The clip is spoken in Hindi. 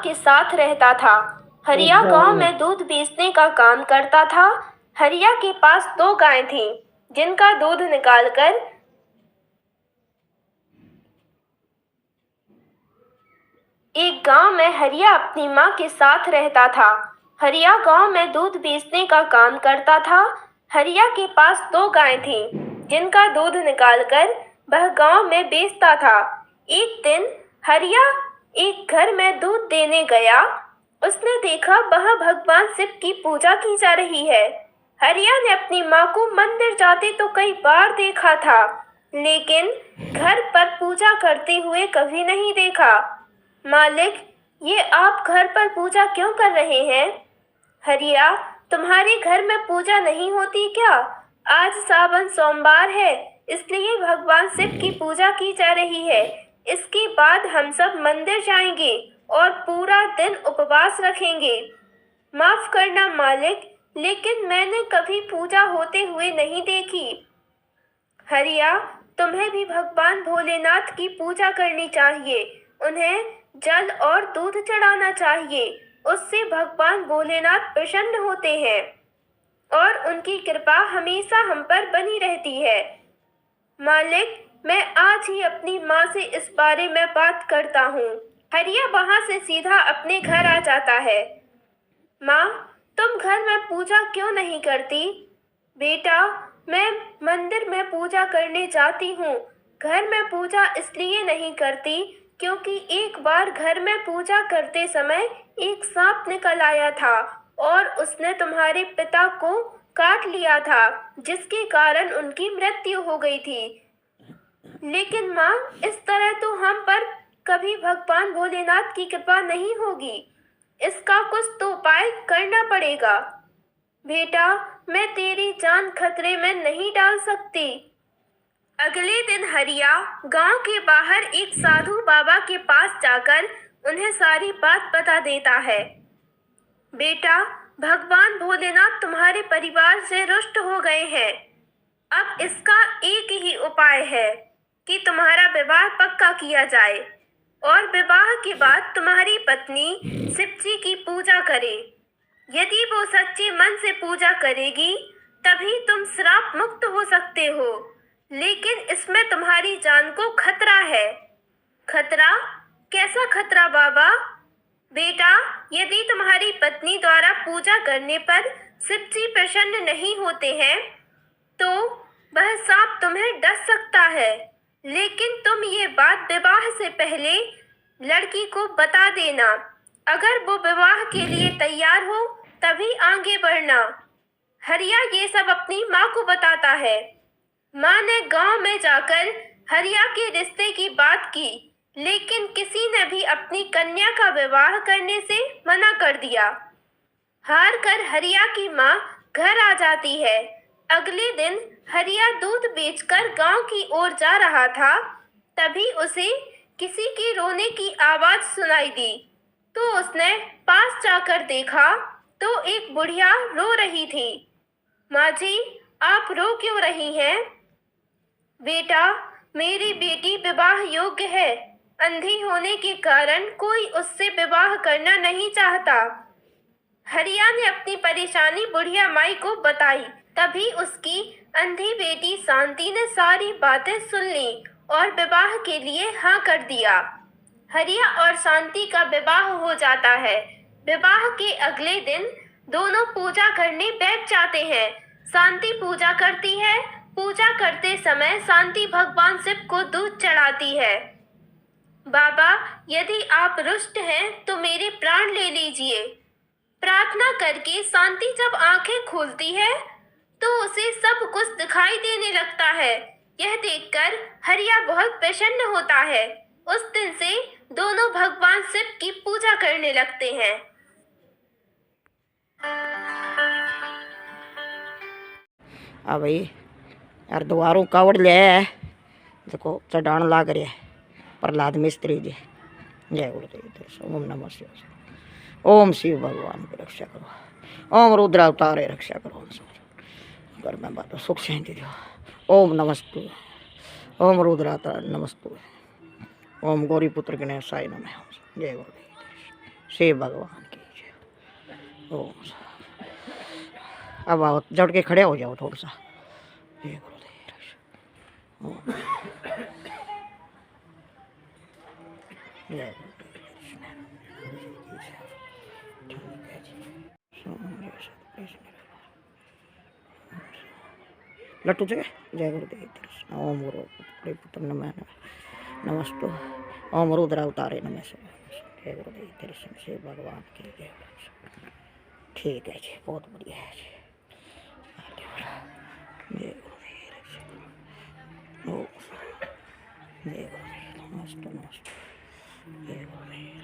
के साथ रहता था। हरिया गांव में दूध बेचने का काम करता था। हरिया के पास 2 गायें थीं, जिनका दूध निकालकर एक गांव में हरिया अपनी माँ के साथ रहता था। हरिया गांव में दूध बेचने का काम करता था। हरिया के पास 2 गायें थीं, जिनका दूध निकालकर वह गांव में बेचता था। एक दिन हरिया एक घर में दूध देने गया। उसने देखा वह भगवान शिव की पूजा की जा रही है। हरिया ने अपनी माँ को मंदिर जाते तो कई बार देखा था, लेकिन घर पर पूजा करते हुए कभी नहीं देखा। मालिक, ये आप घर पर पूजा क्यों कर रहे हैं? हरिया, तुम्हारे घर में पूजा नहीं होती क्या? आज सावन सोमवार है, इसलिए भगवान शिव की पूजा की जा रही है। इसके बाद हम सब मंदिर जाएंगे और पूरा दिन उपवास रखेंगे। माफ करना मालिक, लेकिन मैंने कभी पूजा होते हुए नहीं देखी। हरिया, तुम्हें भी भगवान भोलेनाथ की पूजा करनी चाहिए। उन्हें जल और दूध चढ़ाना चाहिए। उससे भगवान भोलेनाथ प्रसन्न होते हैं और उनकी कृपा हमेशा हम पर बनी रहती है। मालिक, मैं आज ही अपनी माँ से इस बारे में बात करता हूँ। हरिया वहाँ से सीधा अपने घर आ जाता है। माँ, तुम घर में पूजा क्यों नहीं करती? बेटा, मैं मंदिर में पूजा करने जाती हूँ। घर में पूजा इसलिए नहीं करती क्योंकि एक बार घर में पूजा करते समय एक सांप निकल आया था और उसने तुम्हारे पिता को काट लिया था, जिसके कारण उनकी मृत्यु हो गई थी। लेकिन माँ, इस तरह तो हम पर कभी भगवान भोलेनाथ की कृपा नहीं होगी। इसका कुछ तो उपाय करना पड़ेगा। बेटा, मैं तेरी जान खतरे में नहीं डाल सकती। अगले दिन हरिया गांव के बाहर एक साधु बाबा के पास जाकर उन्हें सारी बात बता देता है। बेटा, भगवान भोलेनाथ तुम्हारे परिवार से रुष्ट हो गए हैं। अब इसका एक ही उपाय है कि तुम्हारा विवाह पक्का किया जाए और विवाह के बाद तुम्हारी पत्नी शिव जी की पूजा करे। यदि वो सच्चे मन से पूजा करेगी, तभी तुम श्राप मुक्त हो सकते हो। लेकिन इसमें तुम्हारी जान को खतरा है। खतरा? कैसा खतरा बाबा? बेटा, यदि तुम्हारी पत्नी द्वारा पूजा करने पर शिव जी प्रसन्न नहीं होते हैं, तो वह सांप तुम्हें डस सकता है। लेकिन तुम ये बात विवाह से पहले लड़की को बता देना। अगर वो विवाह के लिए तैयार हो, तभी आगे बढ़ना। हरिया ये सब अपनी माँ को बताता है। माँ ने गांव में जाकर हरिया के रिश्ते की बात की, लेकिन किसी ने भी अपनी कन्या का विवाह करने से मना कर दिया। हार कर हरिया की माँ घर आ जाती है। अगले दिन हरिया दूध बेचकर गांव की ओर जा रहा था, तभी उसे किसी के रोने की आवाज सुनाई दी। तो उसने पास जाकर देखा तो एक बुढ़िया रो रही थी। माँ जी, आप रो क्यों रही हैं? बेटा, मेरी बेटी विवाह योग्य है। अंधी होने के कारण कोई उससे विवाह करना नहीं चाहता। हरिया ने अपनी परेशानी बुढ़िया माई को बताई। तभी उसकी अंधी बेटी शांति ने सारी बातें सुन ली और विवाह के लिए हाँ कर दिया। हरिया और शांति का विवाह हो जाता है। विवाह के अगले दिन दोनों पूजा करने बैठ जाते हैं। शांति पूजा करती है। पूजा करते समय शांति भगवान शिव को दूध चढ़ाती है। बाबा, यदि आप रुष्ट हैं तो मेरे प्राण ले लीजिए। प्रार्थना करके शांति जब आंखें खोलती है तो उसे सब कुछ दिखाई देने लगता है। यह देखकर हरिया बहुत प्रसन्न होता है। उस दिन से दोनों भगवान शिव की पूजा करने लगते हैं। हाँ भाई यार, दोबारों कावड़ ले है। देखो चढ़ान लाग रहा है प्रहलाद मिस्त्री जी। जय गुरुदेव। ओम नमः शिवाय। ओम शिव भगवान की रक्षा करो। ओम रुद्र अवतारे रक्षा करो। घर में बात सुख शांति दो। ओम नमस्तु। ओम रुद्र नमस्तु। ओम गौरी पुत्र गणेशाय नमः। जय गुरुदेव। शिव भगवान की जय। ओम। अब आओ, जड़ के खड़े हो जाओ थोड़ा सा। जय गुरुदेव। ओम। जय लट्टू जय। जय गुरुदेव। ओम गुरु पुत्र नमः नमस्तु। ओम रुद्र अवतारे नमः। जय गुरुदेव दर्शन शिव भगवान की जय। ठीक है जी, बहुत बढ़िया है जी। जय गुरुदेव। ओम। जय गुरुदेव। नमस्ते नमस्ते। जय गुरुदेव।